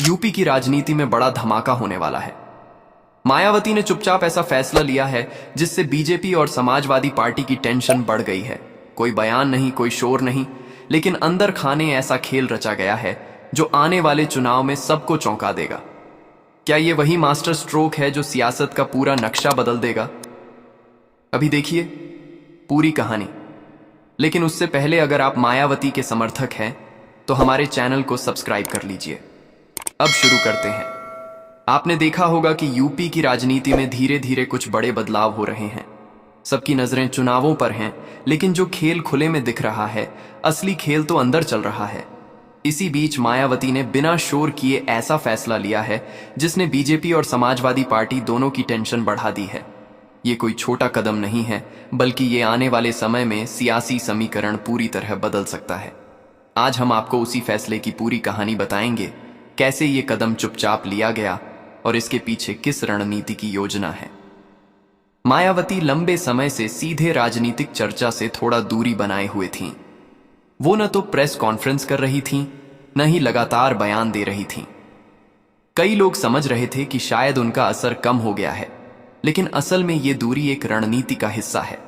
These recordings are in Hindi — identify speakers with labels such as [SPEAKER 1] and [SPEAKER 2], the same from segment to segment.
[SPEAKER 1] यूपी की राजनीति में बड़ा धमाका होने वाला है। मायावती ने चुपचाप ऐसा फैसला लिया है जिससे बीजेपी और समाजवादी पार्टी की टेंशन बढ़ गई है। कोई बयान नहीं, कोई शोर नहीं, लेकिन अंदर खाने ऐसा खेल रचा गया है जो आने वाले चुनाव में सबको चौंका देगा। क्या ये वही मास्टर स्ट्रोक है जो सियासत का पूरा नक्शा बदल देगा? अभी देखिए पूरी कहानी। लेकिन उससे पहले अगर आप मायावती के समर्थक हैं तो हमारे चैनल को सब्सक्राइब कर लीजिए। अब शुरू करते हैं। आपने देखा होगा कि यूपी की राजनीति में धीरे धीरे कुछ बड़े बदलाव हो रहे हैं। सबकी नजरें चुनावों पर हैं, लेकिन जो खेल खुले में दिख रहा है, असली खेल तो अंदर चल रहा है। इसी बीच मायावती ने बिना शोर किए ऐसा फैसला लिया है जिसने बीजेपी और समाजवादी पार्टी दोनों की टेंशन बढ़ा दी है। ये कोई छोटा कदम नहीं है, बल्कि ये आने वाले समय में सियासी समीकरण पूरी तरह बदल सकता है। आज हम आपको उसी फैसले की पूरी कहानी बताएंगे, कैसे ये कदम चुपचाप लिया गया और इसके पीछे किस रणनीति की योजना है। मायावती लंबे समय से सीधे राजनीतिक चर्चा से थोड़ा दूरी बनाए हुए थीं। वो न तो प्रेस कॉन्फ्रेंस कर रही थीं, न ही लगातार बयान दे रही थीं। कई लोग समझ रहे थे कि शायद उनका असर कम हो गया है, लेकिन असल में ये दूरी एक रणनीति का हिस्सा है।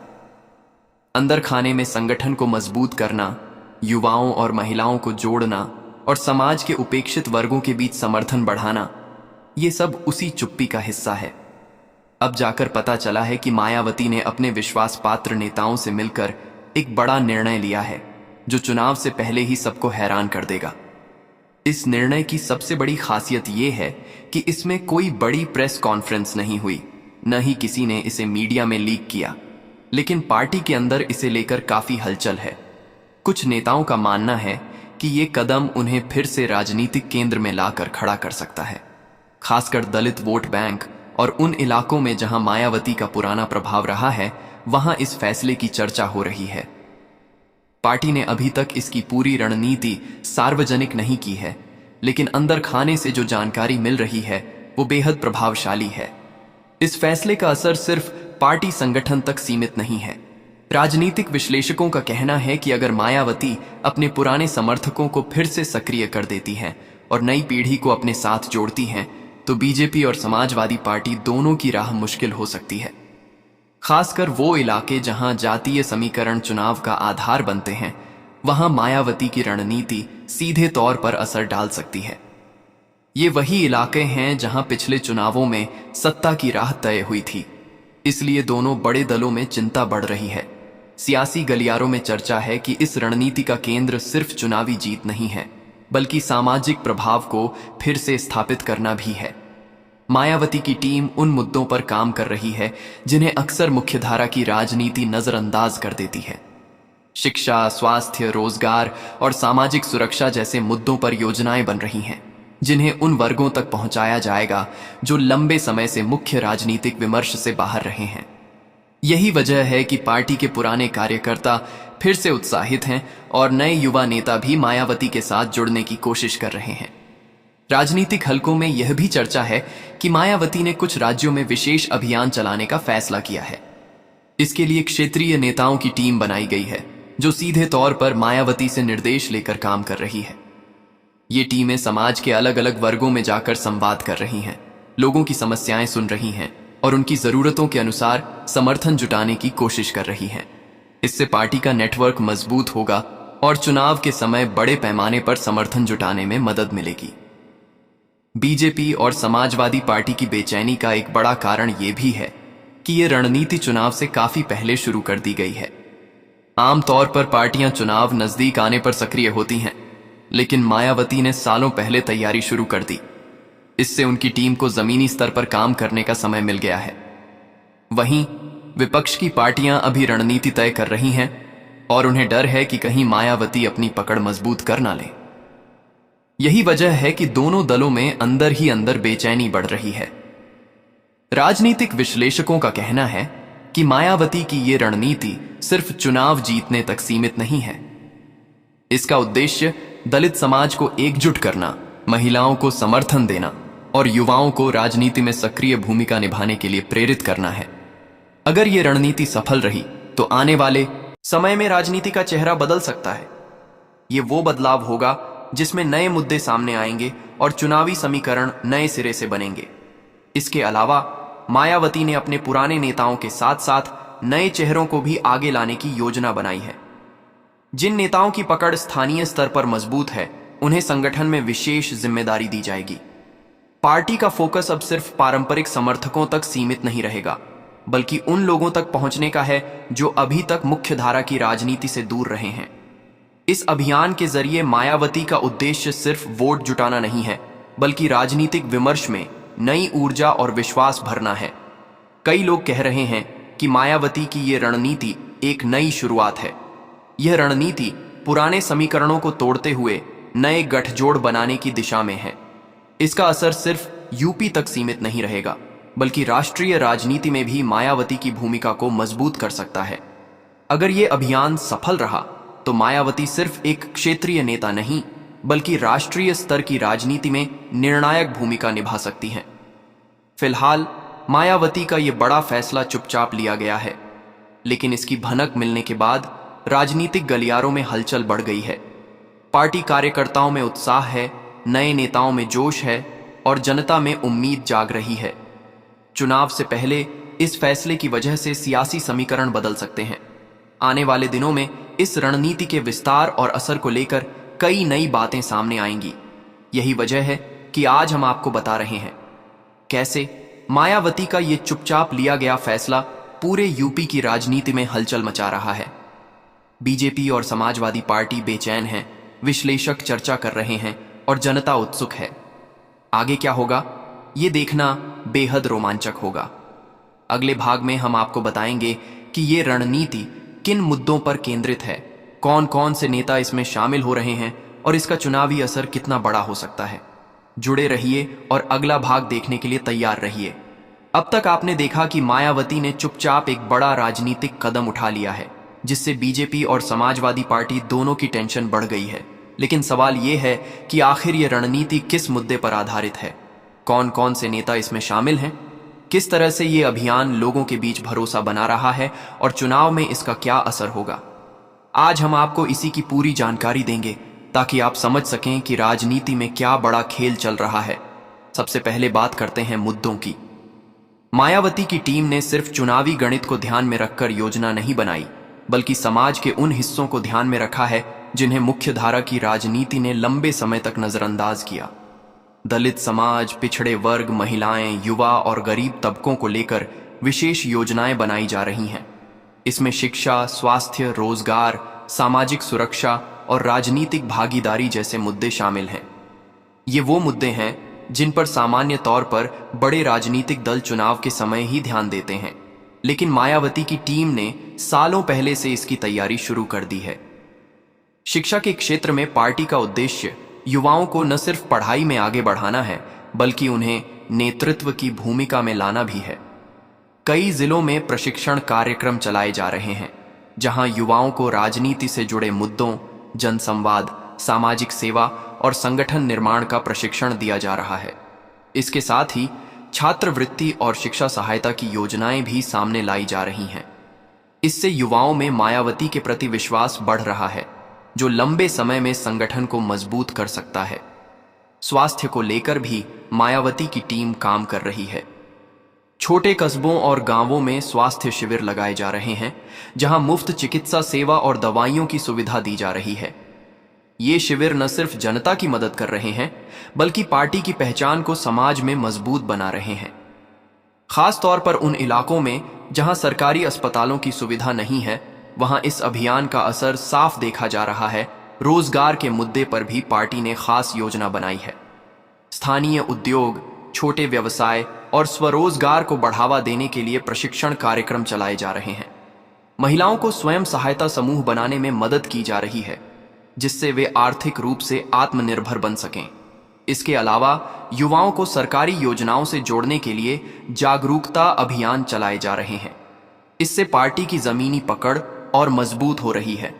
[SPEAKER 1] अंदर खाने में संगठन को मजबूत करना, युवाओं और महिलाओं को जोड़ना और समाज के उपेक्षित वर्गों के बीच समर्थन बढ़ाना, ये सब उसी चुप्पी का हिस्सा है। अब जाकर पता चला है कि मायावती ने अपने विश्वास पात्र नेताओं से मिलकर एक बड़ा निर्णय लिया है जो चुनाव से पहले ही सबको हैरान कर देगा। इस निर्णय की सबसे बड़ी खासियत यह है कि इसमें कोई बड़ी प्रेस कॉन्फ्रेंस नहीं हुई, न ही किसी ने इसे मीडिया में लीक किया, लेकिन पार्टी के अंदर इसे लेकर काफी हलचल है। कुछ नेताओं का मानना है कि ये कदम उन्हें फिर से राजनीतिक केंद्र में लाकर खड़ा कर सकता है, खासकर दलित वोट बैंक और उन इलाकों में जहां मायावती का पुराना प्रभाव रहा है, वहां इस फैसले की चर्चा हो रही है। पार्टी ने अभी तक इसकी पूरी रणनीति सार्वजनिक नहीं की है, लेकिन अंदर खाने से जो जानकारी मिल रही है वो बेहद प्रभावशाली है। इस फैसले का असर सिर्फ पार्टी संगठन तक सीमित नहीं है। राजनीतिक विश्लेषकों का कहना है कि अगर मायावती अपने पुराने समर्थकों को फिर से सक्रिय कर देती हैं और नई पीढ़ी को अपने साथ जोड़ती हैं, तो बीजेपी और समाजवादी पार्टी दोनों की राह मुश्किल हो सकती है। खासकर वो इलाके जहां जातीय समीकरण चुनाव का आधार बनते हैं, वहां मायावती की रणनीति सीधे तौर पर असर डाल सकती है। ये वही इलाके हैं जहां पिछले चुनावों में सत्ता की राह तय हुई थी, इसलिए दोनों बड़े दलों में चिंता बढ़ रही है। सियासी गलियारों में चर्चा है कि इस रणनीति का केंद्र सिर्फ चुनावी जीत नहीं है, बल्कि सामाजिक प्रभाव को फिर से स्थापित करना भी है। मायावती की टीम उन मुद्दों पर काम कर रही है जिन्हें अक्सर मुख्यधारा की राजनीति नजरअंदाज कर देती है। शिक्षा, स्वास्थ्य, रोजगार और सामाजिक सुरक्षा जैसे मुद्दों पर योजनाएं बन रही हैं, जिन्हें उन वर्गों तक पहुंचाया जाएगा जो लंबे समय से मुख्य राजनीतिक विमर्श से बाहर रहे हैं। यही वजह है कि पार्टी के पुराने कार्यकर्ता फिर से उत्साहित हैं और नए युवा नेता भी मायावती के साथ जुड़ने की कोशिश कर रहे हैं। राजनीतिक हलकों में यह भी चर्चा है कि मायावती ने कुछ राज्यों में विशेष अभियान चलाने का फैसला किया है। इसके लिए क्षेत्रीय नेताओं की टीम बनाई गई है जो सीधे तौर पर मायावती से निर्देश लेकर काम कर रही है। ये टीमें समाज के अलग अलग वर्गों में जाकर संवाद कर रही हैं, लोगों की समस्याएं सुन रही हैं और उनकी जरूरतों के अनुसार समर्थन जुटाने की कोशिश कर रही हैं। इससे पार्टी का नेटवर्क मजबूत होगा और चुनाव के समय बड़े पैमाने पर समर्थन जुटाने में मदद मिलेगी। बीजेपी और समाजवादी पार्टी की बेचैनी का एक बड़ा कारण यह भी है कि यह रणनीति चुनाव से काफी पहले शुरू कर दी गई है। आमतौर पर पार्टियां चुनाव नजदीक आने पर सक्रिय होती हैं, लेकिन मायावती ने सालों पहले तैयारी शुरू कर दी। इससे उनकी टीम को जमीनी स्तर पर काम करने का समय मिल गया है। वहीं विपक्ष की पार्टियां अभी रणनीति तय कर रही हैं और उन्हें डर है कि कहीं मायावती अपनी पकड़ मजबूत कर ना ले। यही वजह है कि दोनों दलों में अंदर ही अंदर बेचैनी बढ़ रही है। राजनीतिक विश्लेषकों का कहना है कि मायावती की ये रणनीति सिर्फ चुनाव जीतने तक सीमित नहीं है। इसका उद्देश्य दलित समाज को एकजुट करना, महिलाओं को समर्थन देना और युवाओं को राजनीति में सक्रिय भूमिका निभाने के लिए प्रेरित करना है। अगर ये रणनीति सफल रही तो आने वाले समय में राजनीति का चेहरा बदल सकता है। ये वो बदलाव होगा जिसमें नए मुद्दे सामने आएंगे और चुनावी समीकरण नए सिरे से बनेंगे। इसके अलावा मायावती ने अपने पुराने नेताओं के साथ साथ नए चेहरों को भी आगे लाने की योजना बनाई है। जिन नेताओं की पकड़ स्थानीय स्तर पर मजबूत है, उन्हें संगठन में विशेष जिम्मेदारी दी जाएगी। पार्टी का फोकस अब सिर्फ पारंपरिक समर्थकों तक सीमित नहीं रहेगा, बल्कि उन लोगों तक पहुंचने का है जो अभी तक मुख्यधारा की राजनीति से दूर रहे हैं। इस अभियान के जरिए मायावती का उद्देश्य सिर्फ वोट जुटाना नहीं है, बल्कि राजनीतिक विमर्श में नई ऊर्जा और विश्वास भरना है। कई लोग कह रहे हैं कि मायावती की ये रणनीति एक नई शुरुआत है। यह रणनीति पुराने समीकरणों को तोड़ते हुए नए गठजोड़ बनाने की दिशा में है। इसका असर सिर्फ यूपी तक सीमित नहीं रहेगा, बल्कि राष्ट्रीय राजनीति में भी मायावती की भूमिका को मजबूत कर सकता है। अगर यह अभियान सफल रहा तो मायावती सिर्फ एक क्षेत्रीय नेता नहीं, बल्कि राष्ट्रीय स्तर की राजनीति में निर्णायक भूमिका निभा सकती हैं। फिलहाल मायावती का यह बड़ा फैसला चुपचाप लिया गया है, लेकिन इसकी भनक मिलने के बाद राजनीतिक गलियारों में हलचल बढ़ गई है। पार्टी कार्यकर्ताओं में उत्साह है, नए नेताओं में जोश है और जनता में उम्मीद जाग रही है। चुनाव से पहले इस फैसले की वजह से सियासी समीकरण बदल सकते हैं। आने वाले दिनों में इस रणनीति के विस्तार और असर को लेकर कई नई बातें सामने आएंगी। यही वजह है कि आज हम आपको बता रहे हैं कैसे मायावती का ये चुपचाप लिया गया फैसला पूरे यूपी की राजनीति में हलचल मचा रहा है। बीजेपी और समाजवादी पार्टी बेचैन हैं, विश्लेषक चर्चा कर रहे हैं और जनता उत्सुक है। आगे क्या होगा, ये देखना बेहद रोमांचक होगा। अगले भाग में हम आपको बताएंगे कि ये रणनीति किन मुद्दों पर केंद्रित है, कौन कौन से नेता इसमें शामिल हो रहे हैं और इसका चुनावी असर कितना बड़ा हो सकता है। जुड़े रहिए और अगला भाग देखने के लिए तैयार रहिए। अब तक आपने देखा कि मायावती ने चुपचाप एक बड़ा राजनीतिक कदम उठा लिया है, जिससे बीजेपी और समाजवादी पार्टी दोनों की टेंशन बढ़ गई है। लेकिन सवाल यह है कि आखिर ये रणनीति किस मुद्दे पर आधारित है, कौन कौन से नेता इसमें शामिल हैं, किस तरह से ये अभियान लोगों के बीच भरोसा बना रहा है और चुनाव में इसका क्या असर होगा। आज हम आपको इसी की पूरी जानकारी देंगे ताकि आप समझ सकें कि राजनीति में क्या बड़ा खेल चल रहा है। सबसे पहले बात करते हैं मुद्दों की। मायावती की टीम ने सिर्फ चुनावी गणित को ध्यान में रखकर योजना नहीं बनाई, बल्कि समाज के उन हिस्सों को ध्यान में रखा है जिन्हें मुख्यधारा की राजनीति ने लंबे समय तक नजरअंदाज किया। दलित समाज, पिछड़े वर्ग, महिलाएं, युवा और गरीब तबकों को लेकर विशेष योजनाएं बनाई जा रही हैं। इसमें शिक्षा, स्वास्थ्य, रोजगार, सामाजिक सुरक्षा और राजनीतिक भागीदारी जैसे मुद्दे शामिल हैं। ये वो मुद्दे हैं जिन पर सामान्य तौर पर बड़े राजनीतिक दल चुनाव के समय ही ध्यान देते हैं, लेकिन मायावती की टीम ने सालों पहले से इसकी तैयारी शुरू कर दी है। शिक्षा के क्षेत्र में पार्टी का उद्देश्य युवाओं को न सिर्फ पढ़ाई में आगे बढ़ाना है, बल्कि उन्हें नेतृत्व की भूमिका में लाना भी है। कई जिलों में प्रशिक्षण कार्यक्रम चलाए जा रहे हैं, जहां युवाओं को राजनीति से जुड़े मुद्दों, जनसंवाद, सामाजिक सेवा और संगठन निर्माण का प्रशिक्षण दिया जा रहा है। इसके साथ ही छात्रवृत्ति और शिक्षा सहायता की योजनाएं भी सामने लाई जा रही हैं। इससे युवाओं में मायावती के प्रति विश्वास बढ़ रहा है, जो लंबे समय में संगठन को मजबूत कर सकता है। स्वास्थ्य को लेकर भी मायावती की टीम काम कर रही है। छोटे कस्बों और गांवों में स्वास्थ्य शिविर लगाए जा रहे हैं, जहां मुफ्त चिकित्सा सेवा और दवाइयों की सुविधा दी जा रही है। ये शिविर न सिर्फ जनता की मदद कर रहे हैं, बल्कि पार्टी की पहचान को समाज में मजबूत बना रहे हैं। खास तौर पर उन इलाकों में जहां सरकारी अस्पतालों की सुविधा नहीं है, वहां इस अभियान का असर साफ देखा जा रहा है। रोजगार के मुद्दे पर भी पार्टी ने खास योजना बनाई है। स्थानीय उद्योग, छोटे व्यवसाय और स्वरोजगार को बढ़ावा देने के लिए प्रशिक्षण कार्यक्रम चलाए जा रहे हैं। महिलाओं को स्वयं सहायता समूह बनाने में मदद की जा रही है, जिससे वे आर्थिक रूप से आत्मनिर्भर बन सकें। इसके अलावा युवाओं को सरकारी योजनाओं से जोड़ने के लिए जागरूकता अभियान चलाए जा रहे हैं। इससे पार्टी की जमीनी पकड़ और मजबूत हो रही है।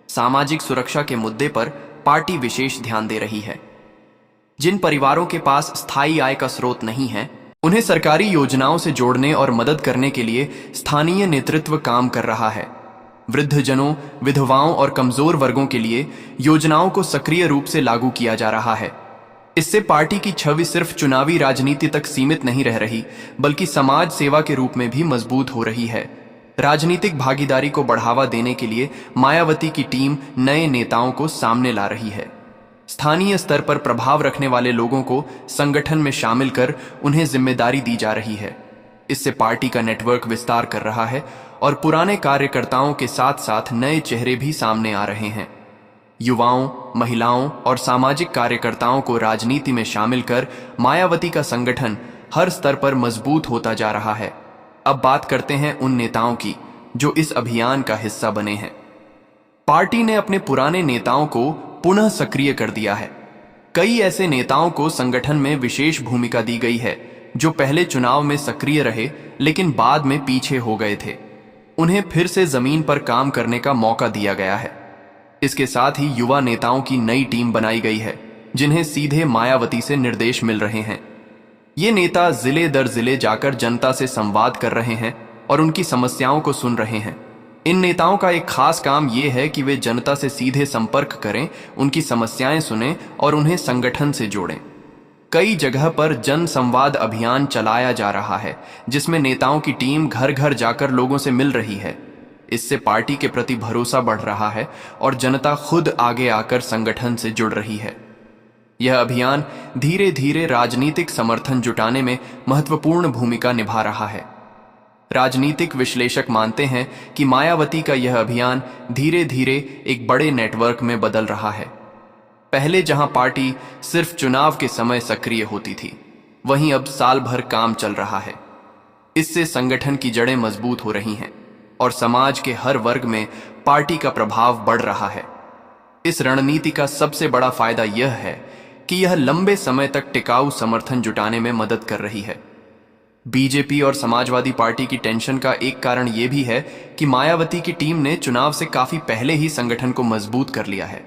[SPEAKER 1] सामाजिक सुरक्षा के मुद्दे पर पार्टी विशेष ध्यान दे रही है। जिन परिवारों के पास स्थायी आय का स्रोत नहीं है, उन्हें सरकारी योजनाओं से जोड़ने और मदद करने के लिए स्थानीय नेतृत्व काम कर रहा है। वृद्धजनों, विधवाओं और कमजोर वर्गों के लिए योजनाओं को सक्रिय रूप से लागू किया जा रहा है। इससे पार्टी की छवि सिर्फ चुनावी राजनीति तक सीमित नहीं रह रही, बल्कि समाज सेवा के रूप में भी मजबूत हो रही है। राजनीतिक भागीदारी को बढ़ावा देने के लिए मायावती की टीम नए नेताओं को सामने ला रही है। स्थानीय स्तर पर प्रभाव रखने वाले लोगों को संगठन में शामिल कर उन्हें जिम्मेदारी दी जा रही है। इससे पार्टी का नेटवर्क विस्तार कर रहा है और पुराने कार्यकर्ताओं के साथ साथ नए चेहरे भी सामने आ रहे हैं। युवाओं, महिलाओं और सामाजिक कार्यकर्ताओं को राजनीति में शामिल कर मायावती का संगठन हर स्तर पर मजबूत होता जा रहा है। अब बात करते हैं उन नेताओं की जो इस अभियान का हिस्सा बने हैं। पार्टी ने अपने पुराने नेताओं को पुनः सक्रिय कर दिया है। कई ऐसे नेताओं को संगठन में विशेष भूमिका दी गई है जो पहले चुनाव में सक्रिय रहे लेकिन बाद में पीछे हो गए थे। उन्हें फिर से जमीन पर काम करने का मौका दिया गया है। इसके साथ ही युवा नेताओं की नई टीम बनाई गई है जिन्हें सीधे मायावती से निर्देश मिल रहे हैं। ये नेता जिले दर जिले जाकर जनता से संवाद कर रहे हैं और उनकी समस्याओं को सुन रहे हैं। इन नेताओं का एक खास काम ये है कि वे जनता से सीधे संपर्क करें, उनकी समस्याएं सुनें और उन्हें संगठन से जोड़ें। कई जगह पर जन संवाद अभियान चलाया जा रहा है जिसमें नेताओं की टीम घर घर जाकर लोगों से मिल रही है। इससे पार्टी के प्रति भरोसा बढ़ रहा है और जनता खुद आगे आकर संगठन से जुड़ रही है। यह अभियान धीरे धीरे राजनीतिक समर्थन जुटाने में महत्वपूर्ण भूमिका निभा रहा है। राजनीतिक विश्लेषक मानते हैं कि मायावती का यह अभियान धीरे धीरे एक बड़े नेटवर्क में बदल रहा है। पहले जहां पार्टी सिर्फ चुनाव के समय सक्रिय होती थी, वहीं अब साल भर काम चल रहा है। इससे संगठन की जड़ें मजबूत हो रही हैं और समाज के हर वर्ग में पार्टी का प्रभाव बढ़ रहा है। इस रणनीति का सबसे बड़ा फायदा यह है कि यह लंबे समय तक टिकाऊ समर्थन जुटाने में मदद कर रही है। बीजेपी और समाजवादी पार्टी की टेंशन का एक कारण यह भी है कि मायावती की टीम ने चुनाव से काफी पहले ही संगठन को मजबूत कर लिया है।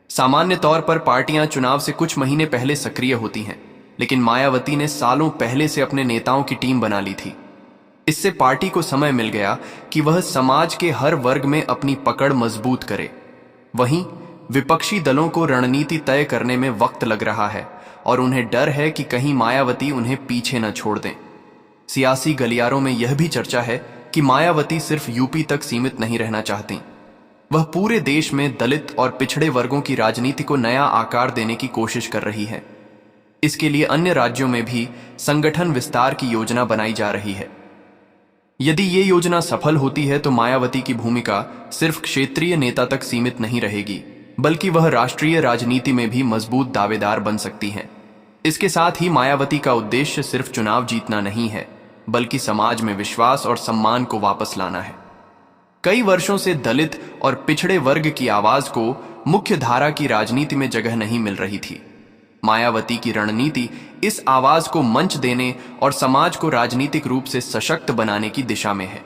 [SPEAKER 1] सामान्य तौर पर पार्टियां चुनाव से कुछ महीने पहले सक्रिय होती हैं, लेकिन मायावती ने सालों पहले से अपने नेताओं की टीम बना ली थी। इससे पार्टी को समय मिल गया कि वह समाज के हर वर्ग में अपनी पकड़ मजबूत करे। वहीं विपक्षी दलों को रणनीति तय करने में वक्त लग रहा है और उन्हें डर है कि कहीं मायावती उन्हें पीछे न छोड़ दें। सियासी गलियारों में यह भी चर्चा है कि मायावती सिर्फ यूपी तक सीमित नहीं रहना चाहती। वह पूरे देश में दलित और पिछड़े वर्गों की राजनीति को नया आकार देने की कोशिश कर रही है। इसके लिए अन्य राज्यों में भी संगठन विस्तार की योजना बनाई जा रही है। यदि ये योजना सफल होती है तो मायावती की भूमिका सिर्फ क्षेत्रीय नेता तक सीमित नहीं रहेगी, बल्कि वह राष्ट्रीय राजनीति में भी मजबूत दावेदार बन सकती हैं। इसके साथ ही मायावती का उद्देश्य सिर्फ चुनाव जीतना नहीं है, बल्कि समाज में विश्वास और सम्मान को वापस लाना है। कई वर्षों से दलित और पिछड़े वर्ग की आवाज को मुख्य धारा की राजनीति में जगह नहीं मिल रही थी। मायावती की रणनीति इस आवाज को मंच देने और समाज को राजनीतिक रूप से सशक्त बनाने की दिशा में है।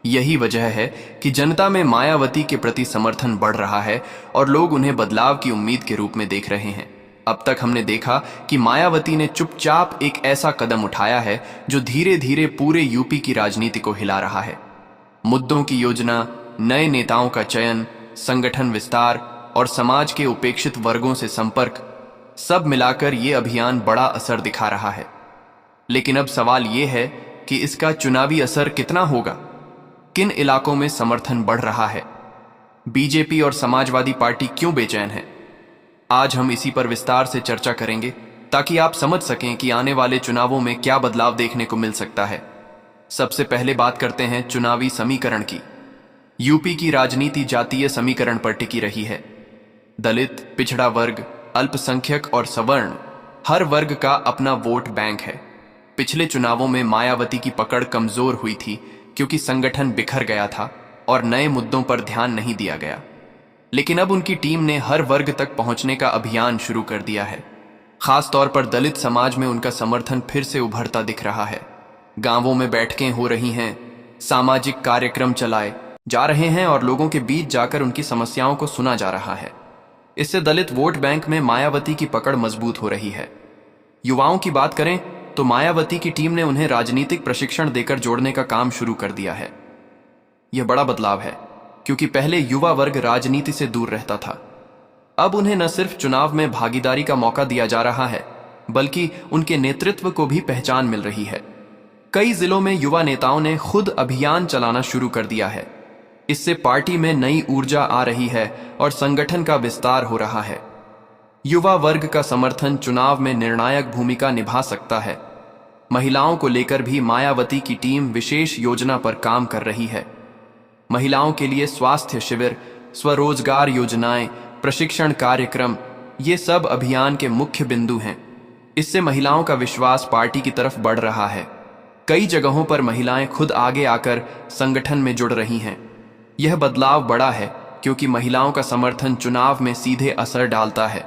[SPEAKER 1] यही वजह है कि जनता में मायावती के प्रति समर्थन बढ़ रहा है और लोग उन्हें बदलाव की उम्मीद के रूप में देख रहे हैं। अब तक हमने देखा कि मायावती ने चुपचाप एक ऐसा कदम उठाया है जो धीरे धीरे पूरे यूपी की राजनीति को हिला रहा है। मुद्दों की योजना, नए नेताओं का चयन, संगठन विस्तार और समाज के उपेक्षित वर्गों से संपर्क, सब मिलाकर ये अभियान बड़ा असर दिखा रहा है। लेकिन अब सवाल ये है कि इसका चुनावी असर कितना होगा? किन इलाकों में समर्थन बढ़ रहा है? बीजेपी और समाजवादी पार्टी क्यों बेचैन है? आज हम इसी पर विस्तार से चर्चा करेंगे ताकि आप समझ सकें कि आने वाले चुनावों में क्या बदलाव देखने को मिल सकता है। सबसे पहले बात करते हैं चुनावी समीकरण की। यूपी की राजनीति जातीय समीकरण पर टिकी रही है। दलित, पिछड़ा वर्ग, अल्पसंख्यक और सवर्ण, हर वर्ग का अपना वोट बैंक है। पिछले चुनावों में मायावती की पकड़ कमजोर हुई थी क्योंकि संगठन बिखर गया था और नए मुद्दों पर ध्यान नहीं दिया गया। लेकिन अब उनकी टीम ने हर वर्ग तक पहुंचने का अभियान शुरू कर दिया है। खास तौर पर दलित समाज में उनका समर्थन फिर से उभरता दिख रहा है। गांवों में बैठकें हो रही हैं, सामाजिक कार्यक्रम चलाए जा रहे हैं और लोगों के बीच जाकर उनकी समस्याओं को सुना जा रहा है। इससे दलित वोट बैंक में मायावती की पकड़ मजबूत हो रही है। युवाओं की बात करें तो मायावती की टीम ने उन्हें राजनीतिक प्रशिक्षण देकर जोड़ने का काम शुरू कर दिया है। यह बड़ा बदलाव है क्योंकि पहले युवा वर्ग राजनीति से दूर रहता था। अब उन्हें न सिर्फ चुनाव में भागीदारी का मौका दिया जा रहा है, बल्कि उनके नेतृत्व को भी पहचान मिल रही है। कई जिलों में युवा नेताओं ने खुद अभियान चलाना शुरू कर दिया है। इससे पार्टी में नई ऊर्जा आ रही है और संगठन का विस्तार हो रहा है। युवा वर्ग का समर्थन चुनाव में निर्णायक भूमिका निभा सकता है। महिलाओं को लेकर भी मायावती की टीम विशेष योजना पर काम कर रही है। महिलाओं के लिए स्वास्थ्य शिविर, स्वरोजगार योजनाएं, प्रशिक्षण कार्यक्रम, ये सब अभियान के मुख्य बिंदु हैं। इससे महिलाओं का विश्वास पार्टी की तरफ बढ़ रहा है। कई जगहों पर महिलाएं खुद आगे आकर संगठन में जुड़ रही हैं। यह बदलाव बड़ा है क्योंकि महिलाओं का समर्थन चुनाव में सीधे असर डालता है।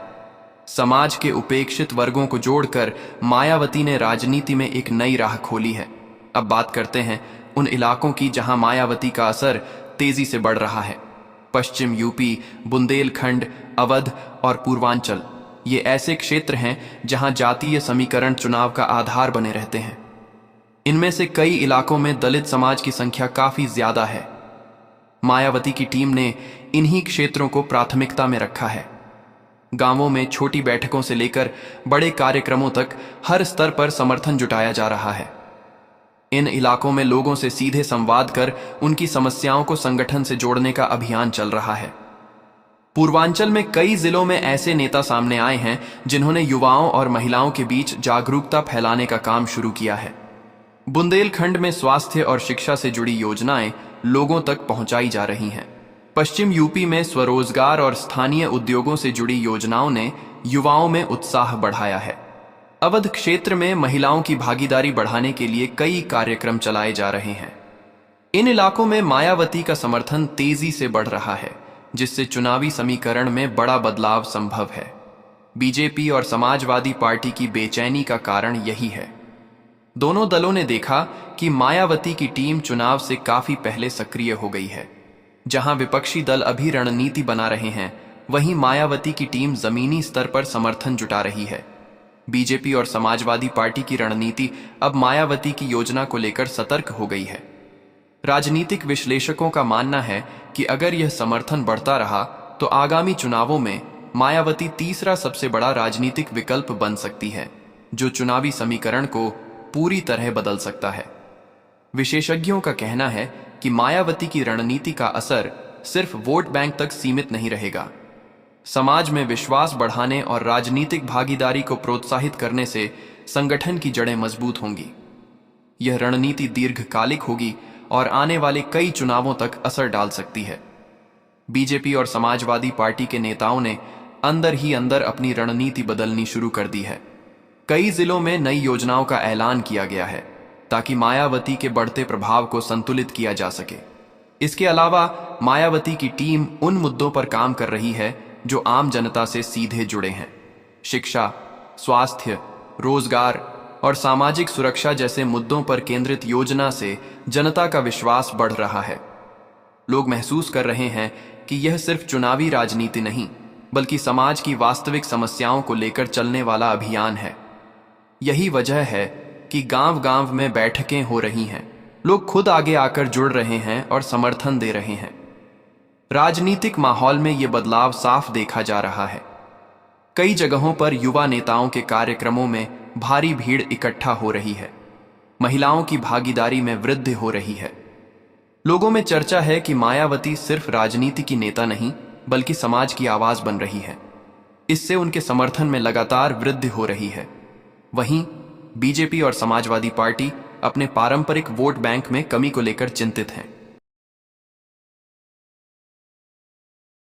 [SPEAKER 1] समाज के उपेक्षित वर्गों को जोड़कर मायावती ने राजनीति में एक नई राह खोली है। अब बात करते हैं उन इलाकों की जहां मायावती का असर तेजी से बढ़ रहा है। पश्चिम यूपी, बुंदेलखंड, अवध और पूर्वांचल, ये ऐसे क्षेत्र हैं जहां जातीय समीकरण चुनाव का आधार बने रहते हैं। इनमें से कई इलाकों में दलित समाज की संख्या काफी ज्यादा है। मायावती की टीम ने इन्हीं क्षेत्रों को प्राथमिकता में रखा है। गांवों में छोटी बैठकों से लेकर बड़े कार्यक्रमों तक हर स्तर पर समर्थन जुटाया जा रहा है। इन इलाकों में लोगों से सीधे संवाद कर उनकी समस्याओं को संगठन से जोड़ने का अभियान चल रहा है। पूर्वांचल में कई जिलों में ऐसे नेता सामने आए हैं जिन्होंने युवाओं और महिलाओं के बीच जागरूकता फैलाने का काम शुरू किया है। बुंदेलखंड में स्वास्थ्य और शिक्षा से जुड़ी योजनाएं लोगों तक पहुंचाई जा रही हैं। पश्चिम यूपी में स्वरोजगार और स्थानीय उद्योगों से जुड़ी योजनाओं ने युवाओं में उत्साह बढ़ाया है। अवध क्षेत्र में महिलाओं की भागीदारी बढ़ाने के लिए कई कार्यक्रम चलाए जा रहे हैं। इन इलाकों में मायावती का समर्थन तेजी से बढ़ रहा है, जिससे चुनावी समीकरण में बड़ा बदलाव संभव है। बीजेपी और समाजवादी पार्टी की बेचैनी का कारण यही है। दोनों दलों ने देखा कि मायावती की टीम चुनाव से काफी पहले सक्रिय हो गई है। जहां विपक्षी दल अभी रणनीति बना रहे हैं, वहीं मायावती की टीम जमीनी स्तर पर समर्थन जुटा रही है। बीजेपी और समाजवादी पार्टी की रणनीति अब मायावती की योजना को लेकर सतर्क हो गई है। राजनीतिक विश्लेषकों का मानना है कि अगर यह समर्थन बढ़ता रहा तो आगामी चुनावों में मायावती तीसरा सबसे बड़ा राजनीतिक विकल्प बन सकती है, जो चुनावी समीकरण को पूरी तरह बदल सकता है। विशेषज्ञों का कहना है कि मायावती की रणनीति का असर सिर्फ वोट बैंक तक सीमित नहीं रहेगा। समाज में विश्वास बढ़ाने और राजनीतिक भागीदारी को प्रोत्साहित करने से संगठन की जड़ें मजबूत होंगी। यह रणनीति दीर्घकालिक होगी और आने वाले कई चुनावों तक असर डाल सकती है। बीजेपी और समाजवादी पार्टी के नेताओं ने अंदर ही अंदर अपनी रणनीति बदलनी शुरू कर दी है। कई जिलों में नई योजनाओं का ऐलान किया गया है ताकि मायावती के बढ़ते प्रभाव को संतुलित किया जा सके। इसके अलावा मायावती की टीम उन मुद्दों पर काम कर रही है जो आम जनता से सीधे जुड़े हैं। शिक्षा, स्वास्थ्य, रोजगार और सामाजिक सुरक्षा जैसे मुद्दों पर केंद्रित योजना से जनता का विश्वास बढ़ रहा है। लोग महसूस कर रहे हैं कि यह सिर्फ चुनावी राजनीति नहीं, बल्कि समाज की वास्तविक समस्याओं को लेकर चलने वाला अभियान है। यही वजह है कि गांव-गांव में बैठकें हो रही हैं। लोग खुद आगे आकर जुड़ रहे हैं और समर्थन दे रहे हैं। राजनीतिक माहौल में यह बदलाव साफ देखा जा रहा है। कई जगहों पर युवा नेताओं के कार्यक्रमों में भारी भीड़ इकट्ठा हो रही है। महिलाओं की भागीदारी में वृद्धि हो रही है। लोगों में चर्चा है कि मायावती सिर्फ राजनीति की नेता नहीं, बल्कि समाज की आवाज बन रही है। इससे उनके समर्थन में लगातार वृद्धि हो रही है। वहीं बीजेपी और समाजवादी पार्टी अपने पारंपरिक वोट बैंक में कमी को लेकर चिंतित हैं।